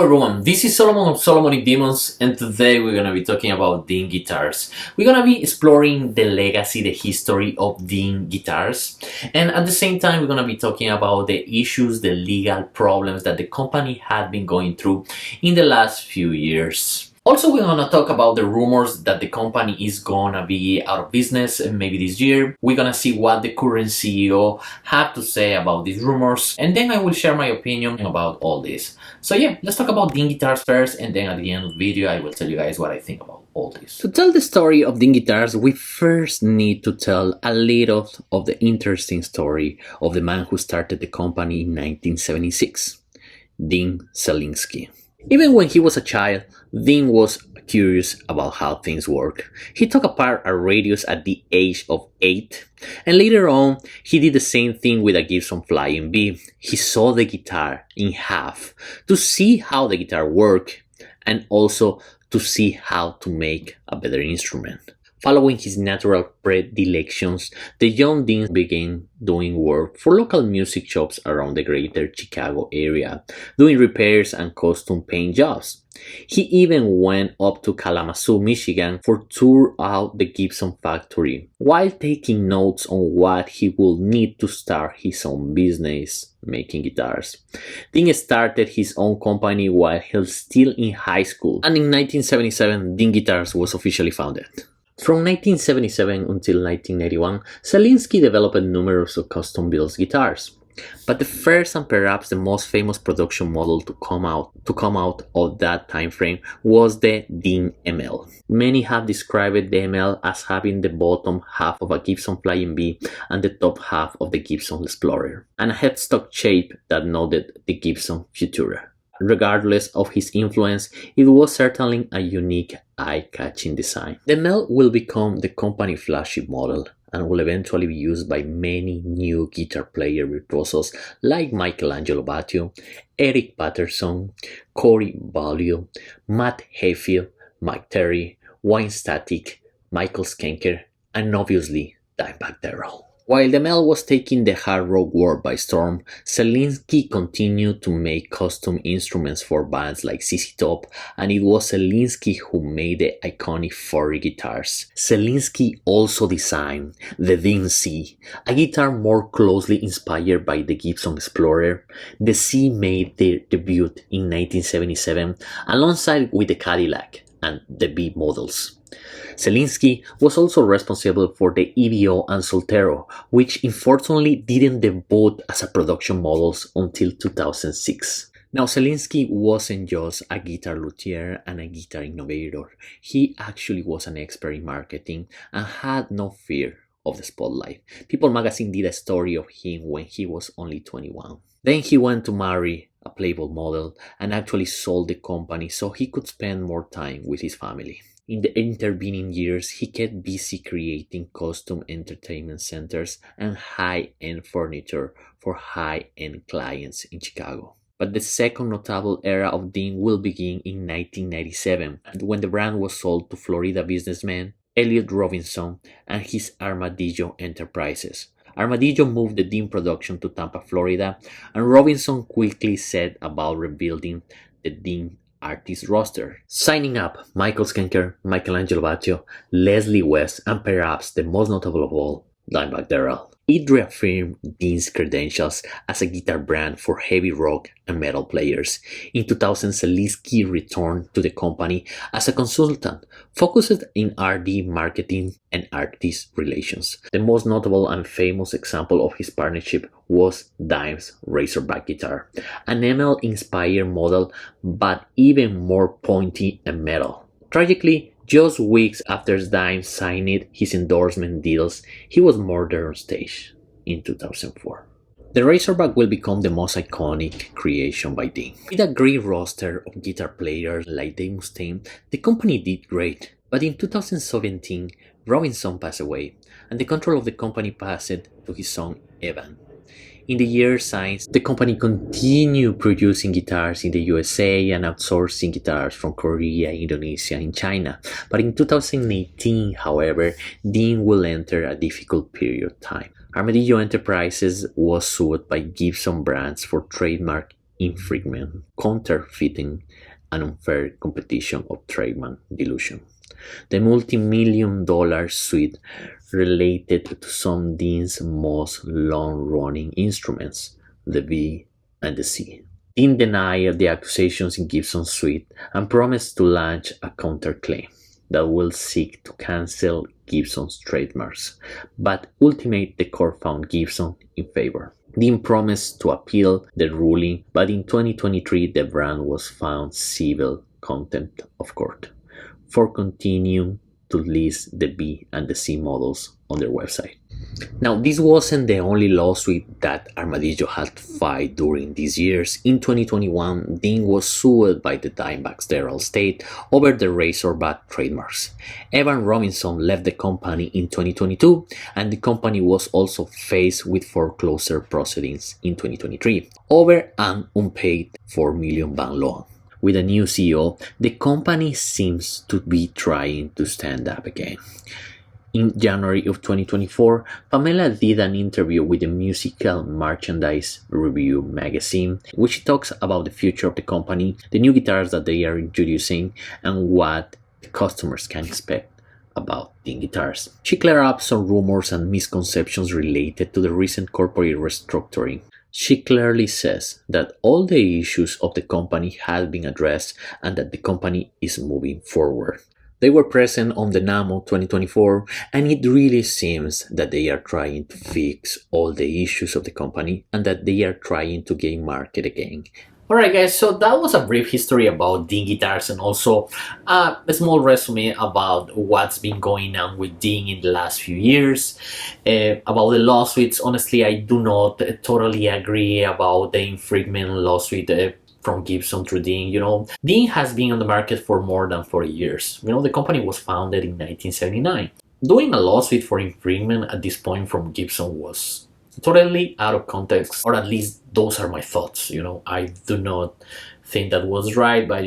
Hello everyone, this is Solomon of Solomonic Demons, and today we're gonna be talking about Dean guitars. We're gonna be exploring the legacy, the history of Dean guitars, and at the same time we're gonna be talking about the issues, the legal problems that the company had been going through in the last few years. Also, we're gonna talk about the rumors that the company is gonna be out of business maybe this year. We're gonna see what the current CEO had to say about these rumors, and then I will share my opinion about all this. So yeah, let's talk about Dean guitars first, and then at the end of the video I will tell you guys what I think about all this. To tell the story of Dean guitars, we first need to tell a little of the interesting story of the man who started the company in 1976, Dean Zelinsky. Even when he was a child, Dean was curious about how things work. He took apart a radius at the age of 8, and later on, he did the same thing with a Gibson Flying V. He saw the guitar in half to see how the guitar worked and also to see how to make a better instrument. Following his natural predilections, the young Dean began doing work for local music shops around the greater Chicago area, doing repairs and custom paint jobs. He even went up to Kalamazoo, Michigan for tour out the Gibson factory, while taking notes on what he would need to start his own business making guitars. Dean started his own company while he was still in high school, and in 1977, Dean Guitars was officially founded. From 1977 until 1981, Zelinsky developed numerous custom-built guitars. But the first and perhaps the most famous production model to come out of that time frame was the Dean ML. Many have described the ML as having the bottom half of a Gibson Flying V and the top half of the Gibson Explorer, and a headstock shape that noted the Gibson Futura. Regardless of his influence, it was certainly a unique, eye-catching design. The ML will become the company flagship model and will eventually be used by many new guitar player virtuosos like Michelangelo Batio, Eric Patterson, Corey Beaulieu, Matt Hetfield, Mike Terry, Wayne Static, Michael Schenker, and obviously Dimebag Darrell. While the ML was taking the hard rock world by storm, Zelinsky continued to make custom instruments for bands like ZZ Top, and it was Zelinsky who made the iconic 40 guitars. Zelinsky also designed the Dean C, a guitar more closely inspired by the Gibson Explorer. The C made their debut in 1977 alongside with the Cadillac and the B models. Zelinsky was also responsible for the EVO and Soltero, which unfortunately didn't debut as a production models until 2006. Now, Zelinsky wasn't just a guitar luthier and a guitar innovator. He actually was an expert in marketing and had no fear of the spotlight. People magazine did a story of him when he was only 21. Then he went to marry a Playboy model and actually sold the company so he could spend more time with his family. In the intervening years, he kept busy creating custom entertainment centers and high-end furniture for high-end clients in Chicago. But the second notable era of Dean will begin in 1997, when the brand was sold to Florida businessman Elliot Robinson and his Armadillo Enterprises. Armadillo moved the Dean production to Tampa, Florida, and Robinson quickly set about rebuilding the Dean artist roster, signing up Michael Schenker, Michelangelo Batio, Leslie West, and perhaps the most notable of all, Dimebag Darrell. It reaffirmed Dean's credentials as a guitar brand for heavy rock and metal players. In 2000, Zelinsky returned to the company as a consultant, focused in R&D, marketing, and artist relations. The most notable and famous example of his partnership was Dime's Razorback guitar, an ML-inspired model, but even more pointy and metal. Tragically, just weeks after Dime signed his endorsement deals, he was murdered on stage in 2004. The Razorback will become the most iconic creation by Dean. With a great roster of guitar players like Dave Mustaine, the company did great. But in 2017, Robinson passed away, and the control of the company passed to his son Evan. In the years since, the company continued producing guitars in the USA and outsourcing guitars from Korea, Indonesia, and China. But in 2018, however, Dean will enter a difficult period of time. Armadillo Enterprises was sued by Gibson brands for trademark infringement, counterfeiting, and unfair competition of trademark dilution. The multi-million-dollar suit related to some Dean's most long-running instruments, the B and the C. Dean denied the accusations in Gibson's suit and promised to launch a counterclaim that will seek to cancel Gibson's trademarks, but ultimately the court found Gibson in favor. Dean promised to appeal the ruling, but in 2023 the brand was found civil contempt of court for continuing to list the B and the C models on their website. Now, this wasn't the only lawsuit that Armadillo had to fight during these years. In 2021, Dean was sued by the Dimebacks Daryl State over the Razorback trademarks. Evan Robinson left the company in 2022, and the company was also faced with foreclosure proceedings in 2023 over an unpaid $4 million bank loan. With a new CEO, the company seems to be trying to stand up again. In January of 2024, Pamela did an interview with the Musical Merchandise Review magazine, which talks about the future of the company, the new guitars that they are introducing, and what the customers can expect about Dean guitars. She cleared up some rumors and misconceptions related to the recent corporate restructuring. She clearly says that all the issues of the company have been addressed and that the company is moving forward. They were present on the NAMO 2024, and it really seems that they are trying to fix all the issues of the company and that they are trying to gain market again. Alright guys, so that was a brief history about Dean guitars and also a small resume about what's been going on with Dean in the last few years. About the lawsuits, honestly I do not totally agree about the infringement lawsuit from Gibson through Dean. Dean has been on the market for more than 40 years. The company was founded in 1979. Doing a lawsuit for infringement at this point from Gibson was totally out of context, or at least those are my thoughts. I do not think that was right, but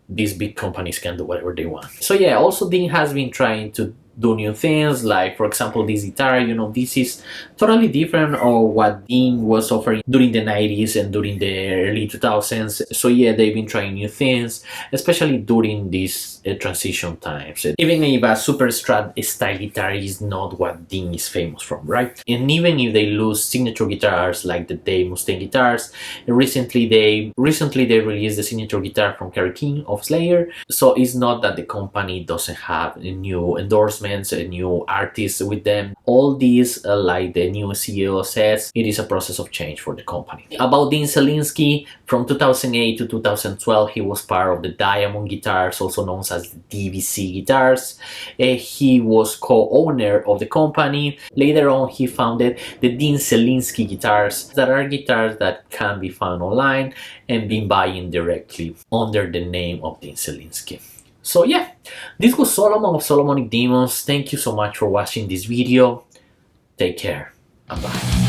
these big companies can do whatever they want. So yeah, also Dean has been trying to do new things, like for example this guitar. This is totally different of what Dean was offering during the 90s and during the early 2000s. So yeah, they've been trying new things, especially during these transition times. Even if a super Strat style guitar is not what Dean is famous from, right? And even if they lose signature guitars like the Dave Mustaine guitars, recently they released the signature guitar from Kerry King of Slayer. So it's not that the company doesn't have a new endorsement, a new artists with them. All these, like the new CEO says, it is a process of change for the company. About Dean Zelinsky, from 2008 to 2012, he was part of the Diamond Guitars, also known as the DVC Guitars. He was co-owner of the company. Later on, he founded the Dean Zelinsky Guitars, that are guitars that can be found online and been buying directly under the name of Dean Zelinsky. So yeah, this was Solomon of Solomonic Demons. Thank you so much for watching this video. Take care and bye.